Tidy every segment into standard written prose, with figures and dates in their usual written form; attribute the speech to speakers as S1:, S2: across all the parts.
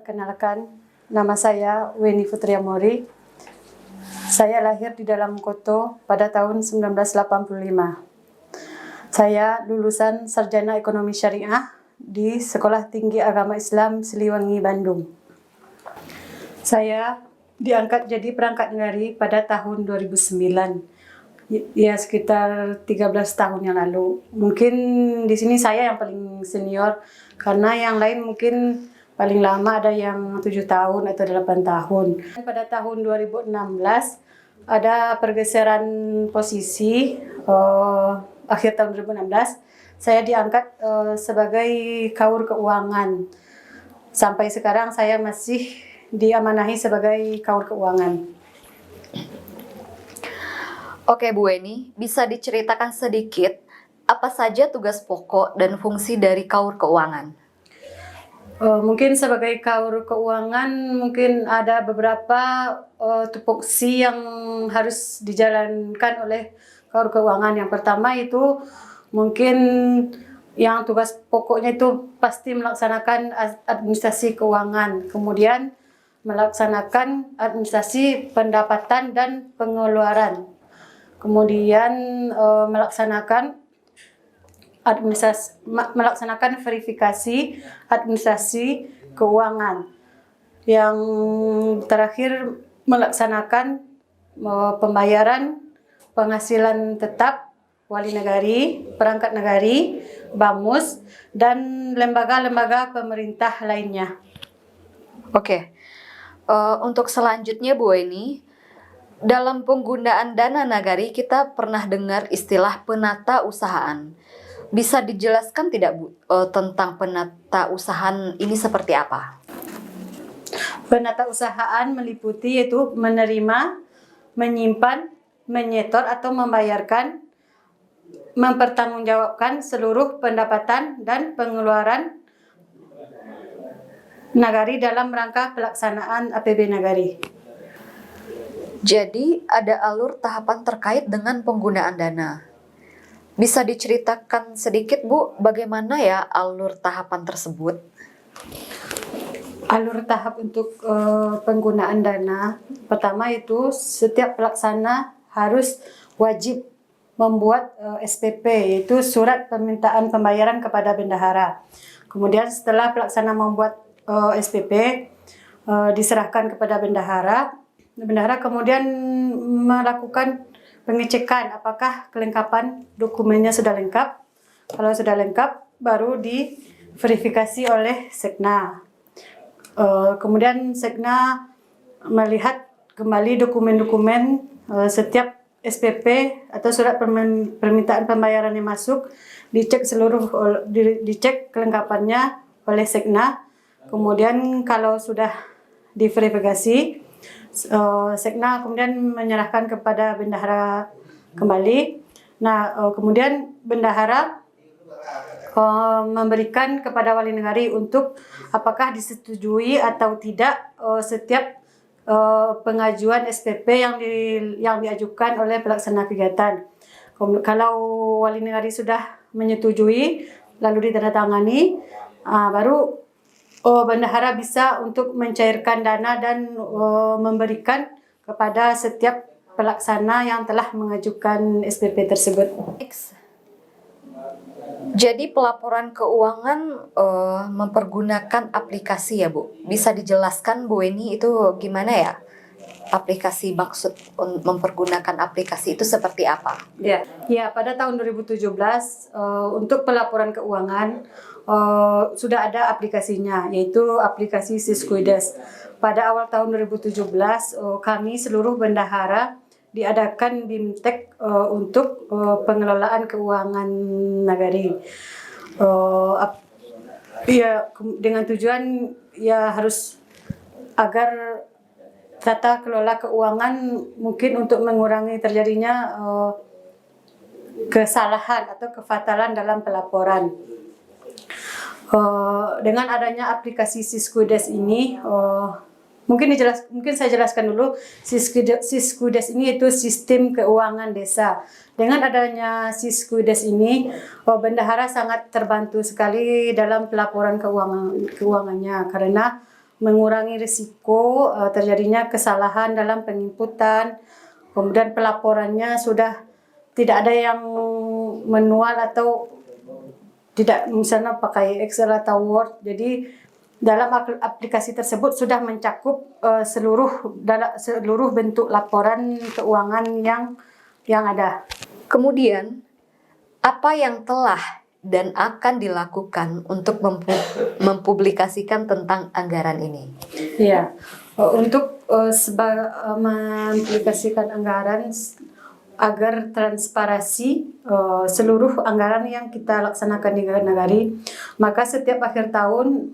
S1: perkenalkan, nama saya Weni Futriamori. Saya lahir di dalam Koto pada tahun 1985. Saya lulusan Sarjana Ekonomi Syariah di Sekolah Tinggi Agama Islam Siliwangi, Bandung. Saya diangkat jadi perangkat negari pada tahun 2009. Ya, sekitar 13 tahun yang lalu. Mungkin di sini saya yang paling senior, karena yang lain mungkin paling lama ada yang 7 tahun atau 8 tahun. Pada tahun 2016 ada pergeseran posisi, akhir tahun 2016 saya diangkat sebagai kaur keuangan. Sampai sekarang saya masih diamanahi sebagai kaur keuangan.
S2: Oke Bu Weni, bisa diceritakan sedikit apa saja tugas pokok dan fungsi dari kaur keuangan?
S1: Mungkin sebagai kaur keuangan mungkin ada beberapa tupoksi yang harus dijalankan oleh kaur keuangan. Yang pertama itu mungkin yang tugas pokoknya itu pasti melaksanakan administrasi keuangan, kemudian melaksanakan administrasi pendapatan dan pengeluaran, kemudian melaksanakan verifikasi administrasi keuangan. Yang terakhir melaksanakan pembayaran penghasilan tetap wali negari, perangkat negari, BAMUS, dan lembaga-lembaga pemerintah lainnya.
S2: Oke, untuk selanjutnya Bu Weni, dalam penggunaan dana nagari kita pernah dengar istilah penata usahaan. Bisa dijelaskan tidak Bu tentang penata usahaan ini seperti apa?
S1: Penata usahaan meliputi yaitu menerima, menyimpan, menyetor atau membayarkan, mempertanggungjawabkan seluruh pendapatan dan pengeluaran nagari dalam rangka pelaksanaan APB nagari.
S2: Jadi ada alur tahapan terkait dengan penggunaan dana. Bisa diceritakan sedikit Bu, bagaimana ya alur tahapan tersebut?
S1: Alur tahap untuk penggunaan dana, pertama itu setiap pelaksana harus wajib membuat SPP, yaitu surat permintaan pembayaran kepada bendahara. Kemudian setelah pelaksana membuat SPP, diserahkan kepada bendahara. Bendahara kemudian melakukan pengecekan apakah kelengkapan dokumennya sudah lengkap. Kalau sudah lengkap, baru diverifikasi oleh Sekna. Kemudian Sekna melihat kembali dokumen-dokumen setiap SPP atau surat permintaan pembayaran yang masuk, dicek kelengkapannya oleh Sekna. Kemudian kalau sudah diverifikasi, Sekna kemudian menyerahkan kepada bendahara kembali. Nah, kemudian bendahara memberikan kepada wali negari untuk apakah disetujui atau tidak setiap pengajuan SPP yang diajukan oleh pelaksana kegiatan. Kalau wali negari sudah menyetujui lalu ditandatangani, baru bendahara bisa untuk mencairkan dana dan memberikan kepada setiap pelaksana yang telah mengajukan SPP tersebut.
S2: Jadi pelaporan keuangan mempergunakan aplikasi ya Bu? Bisa dijelaskan Bu Weni itu gimana ya? Aplikasi, maksud mempergunakan aplikasi itu seperti apa?
S1: Ya, pada tahun 2017 untuk pelaporan keuangan sudah ada aplikasinya, yaitu aplikasi Siskuides. Pada awal tahun 2017 kami seluruh bendahara diadakan BIMTEK untuk pengelolaan keuangan nagari. Dengan tujuan harus agar tata kelola keuangan mungkin untuk mengurangi terjadinya kesalahan atau kefatalan dalam pelaporan. Dengan adanya aplikasi Siskuides ini, mungkin saya jelaskan dulu. Siskuides ini itu sistem keuangan desa. Dengan adanya Siskuides ini, bendahara sangat terbantu sekali dalam pelaporan keuangannya, karena mengurangi risiko terjadinya kesalahan dalam penginputan. Kemudian pelaporannya sudah tidak ada yang manual atau tidak misalnya pakai Excel atau Word. Jadi dalam aplikasi tersebut sudah mencakup seluruh bentuk laporan keuangan yang ada.
S2: Kemudian, apa yang telah dan akan dilakukan untuk mempublikasikan tentang anggaran ini?
S1: Ya, untuk mempublikasikan anggaran agar transparansi seluruh anggaran yang kita laksanakan di Nagari, maka setiap akhir tahun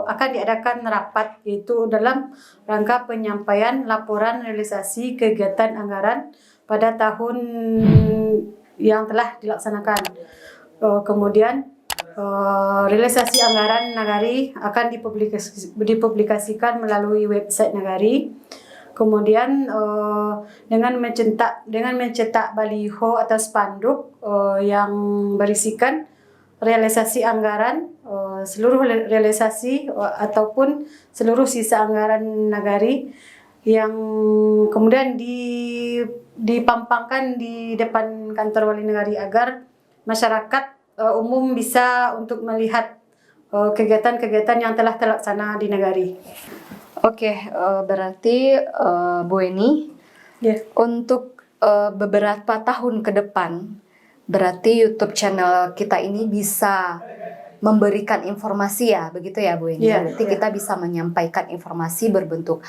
S1: akan diadakan rapat, yaitu dalam rangka penyampaian laporan realisasi kegiatan anggaran pada tahun yang telah dilaksanakan. Kemudian realisasi anggaran Nagari akan dipublikasikan melalui website Nagari. Kemudian dengan mencetak baliho atau spanduk yang berisikan realisasi anggaran, seluruh realisasi ataupun seluruh sisa anggaran Nagari yang kemudian dipampangkan di depan kantor Wali Nagari agar masyarakat umum bisa untuk melihat kegiatan-kegiatan yang telah terlaksana di Nagari.
S2: Oke, berarti Bu Eni, untuk beberapa tahun ke depan, berarti YouTube channel kita ini bisa memberikan informasi ya, begitu ya Bu Eni? Berarti kita bisa menyampaikan informasi berbentuk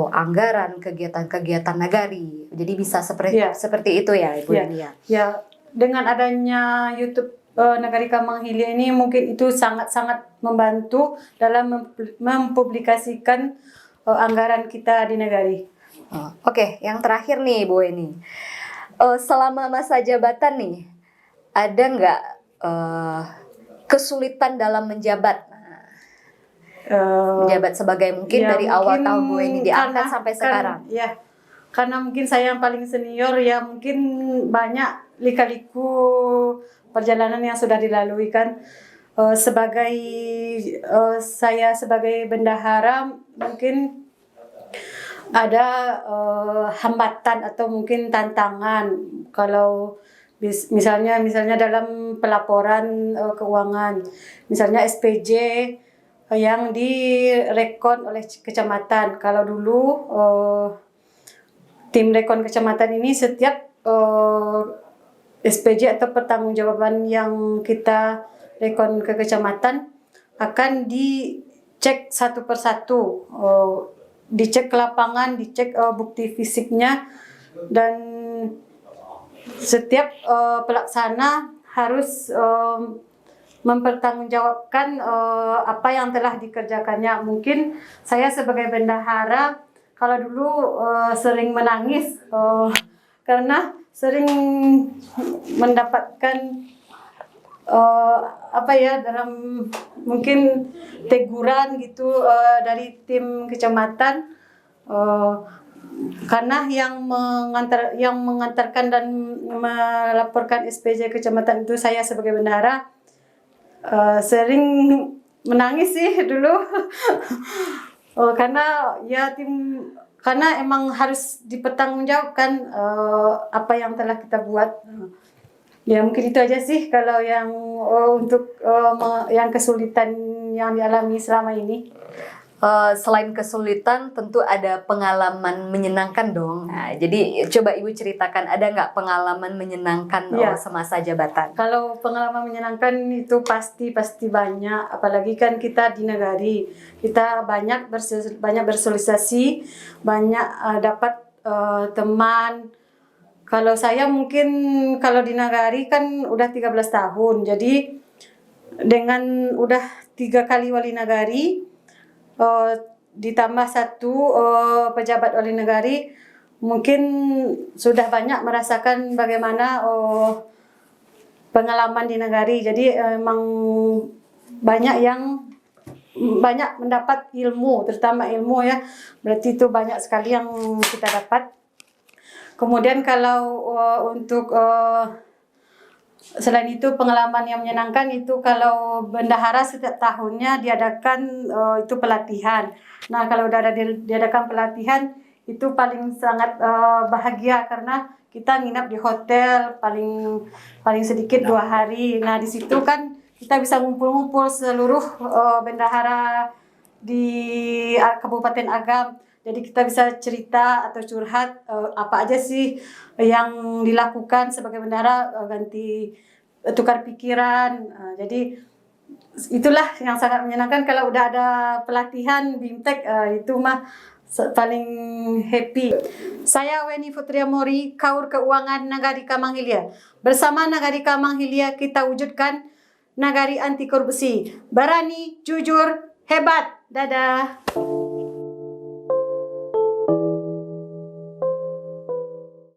S2: anggaran, kegiatan-kegiatan Nagari. Jadi bisa seperti itu ya Bu Eni ya? Ya,
S1: dengan adanya YouTube Nagari Kamang Hilya ini mungkin itu sangat-sangat membantu dalam mempublikasikan anggaran kita di Nagari.
S2: Oke, yang terakhir nih Bu Eni, selama masa jabatan nih, ada nggak kesulitan dalam menjabat? Menjabat sebagai mungkin dari awal tahun Bu Eni diangkat sampai sekarang.
S1: Ya, karena mungkin saya yang paling senior ya, mungkin banyak lika-liku perjalanan yang sudah dilalui kan. Saya sebagai bendahara mungkin ada hambatan atau mungkin tantangan kalau misalnya dalam pelaporan keuangan, misalnya SPJ yang direkon oleh kecamatan. Kalau dulu tim rekon kecamatan ini setiap SPJ atau pertanggungjawaban yang kita rekon ke kecamatan akan dicek satu persatu, dicek ke lapangan, dicek bukti fisiknya, dan setiap pelaksana harus mempertanggungjawabkan apa yang telah dikerjakannya. Mungkin saya sebagai bendahara kalau dulu sering menangis karena sering mendapatkan dalam mungkin teguran gitu dari tim kecamatan, karena yang mengantarkan dan melaporkan SPJ kecamatan itu saya sebagai bendahara. Sering menangis sih dulu karena emang harus dipertanggungjawabkan apa yang telah kita buat. Ya mungkin itu aja sih kalau yang untuk yang kesulitan yang dialami selama ini.
S2: Selain kesulitan tentu ada pengalaman menyenangkan dong. Nah, jadi coba Ibu ceritakan, ada nggak pengalaman menyenangkan semasa jabatan?
S1: Kalau pengalaman menyenangkan itu pasti banyak, apalagi kan kita di Nagari, kita banyak bersosialisasi, banyak dapat teman. Kalau saya mungkin kalau di Nagari kan udah 13 tahun, jadi dengan udah 3 kali wali Nagari, ditambah 1 pejabat wali Nagari, mungkin sudah banyak merasakan bagaimana pengalaman di Nagari. Jadi emang banyak mendapat ilmu, terutama ilmu ya, berarti itu banyak sekali yang kita dapat. Kemudian kalau untuk Selain itu pengalaman yang menyenangkan itu kalau bendahara setiap tahunnya diadakan itu pelatihan. Nah kalau udah ada diadakan pelatihan itu paling sangat bahagia karena kita nginap di hotel paling sedikit 2 hari. Nah di situ kan kita bisa ngumpul-ngumpul seluruh bendahara di Kabupaten Agam. Jadi kita bisa cerita atau curhat apa aja sih yang dilakukan sebagai bendahara, ganti tukar pikiran. Jadi itulah yang sangat menyenangkan kalau udah ada pelatihan BIMTEK, itu mah paling happy. Saya Weni Putria Mori, Kaur Keuangan Nagari Kamanghilia. Bersama Nagari Kamanghilia kita wujudkan Nagari anti korupsi. Berani, jujur, hebat. Dadah.